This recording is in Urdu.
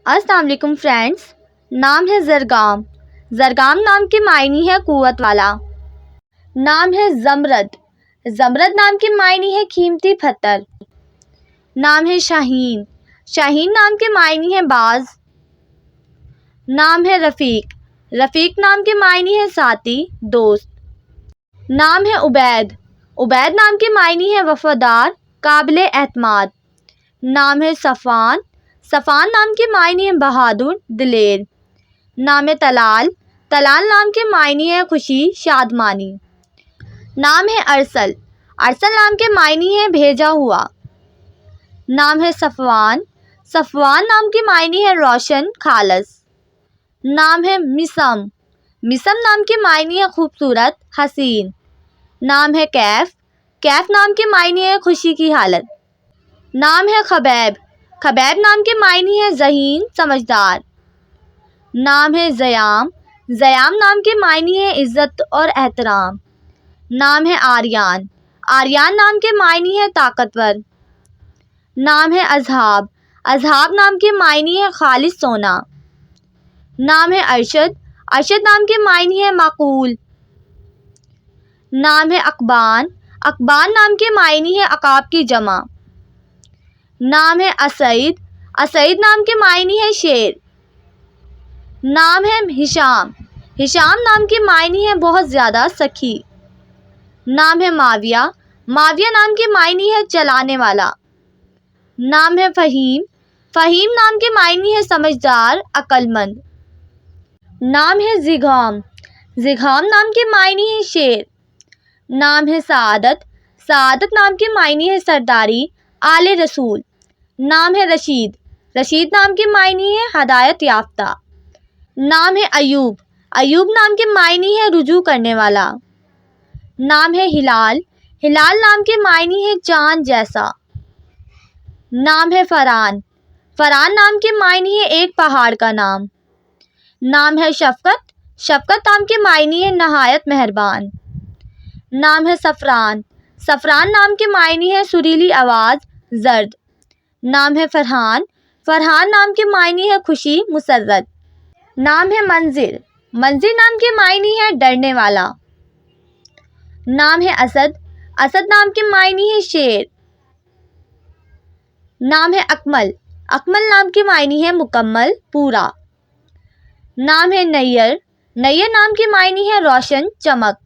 السلام علیکم فرینڈس، نام ہے زرگام۔ زرگام نام کے معنی ہے قوت والا۔ نام ہے زمرد۔ زمرد نام کے معنی ہے قیمتی پتھر۔ نام ہے شاہین۔ شاہین نام کے معنی ہے باز۔ نام ہے رفیق۔ رفیق نام کے معنی ہے ساتھی، دوست۔ نام ہے عبید۔ عبید نام کے معنی ہے وفادار، قابل اعتماد۔ نام ہے صفوان۔ صفوان نام کے معنی ہے بہادر، دلیر۔ نام ہے طلال۔ طلال نام کے معنی ہے خوشی، شادمانی۔ نام ہے ارسل۔ ارسل نام کے معنی ہے بھیجا ہوا۔ نام ہے صفوان۔ صفوان نام کے معنی ہے روشن، خالص۔ نام ہے مسم۔ مسم نام کے معنی ہے خوبصورت، حسین۔ نام ہے کیف۔ کیف نام کے معنی ہے خوشی کی حالت۔ نام ہے خبیب۔ خبیب نام کے معنی ہے ذہین، سمجھدار۔ نام ہے زیام۔ زیام نام کے معنی ہے عزت اور احترام۔ نام ہے آریان۔ آریان نام کے معنی ہے طاقتور۔ نام ہے اصحاب۔ اصحاب نام کے معنی ہے خالص سونا۔ نام ہے ارشد۔ ارشد نام کے معنی ہے معقول۔ نام ہے اقبان۔ اقبان نام کے معنی ہے عقاب کی جمع۔ نام ہے اسعید۔ اسعید نام کے معنی ہے شیر۔ نام ہے ہشام۔ ہشام نام کے معنی ہے بہت زیادہ سخی۔ نام ہے معاویہ۔ معاویہ نام کے معنی ہے چلانے والا۔ نام ہے فہیم۔ فہیم نام کے معنی ہے سمجھدار، عقل مند۔ نام ہے زگام۔ زگام نام کے معنی ہے شیر۔ نام ہے سعادت۔ سعادت نام کے معنی ہے سرداری، آل رسول۔ نام ہے رشید۔ رشید نام کے معنی ہے ہدایت یافتہ۔ نام ہے ایوب۔ ایوب نام کے معنی ہے رجوع کرنے والا۔ نام ہے ہلال۔ ہلال نام کے معنی ہے چاند جیسا۔ نام ہے فران۔ فران نام کے معنی ہے ایک پہاڑ کا نام۔ نام ہے شفقت۔ شفقت نام کے معنی ہے نہایت مہربان۔ نام ہے سفران۔ سفران نام کے معنی ہے سریلی آواز، زرد۔ نام ہے فرحان۔ فرحان نام کے معنی ہے خوشی، مسرت۔ نام ہے منذر۔ منذر نام کے معنی ہے ڈرنے والا۔ نام ہے اسد۔ اسد نام کے معنی ہے شیر۔ نام ہے اکمل۔ اکمل نام کے معنی ہے مکمل، پورا۔ نام ہے نیّر۔ نیّر نام کے معنی ہے روشن، چمک۔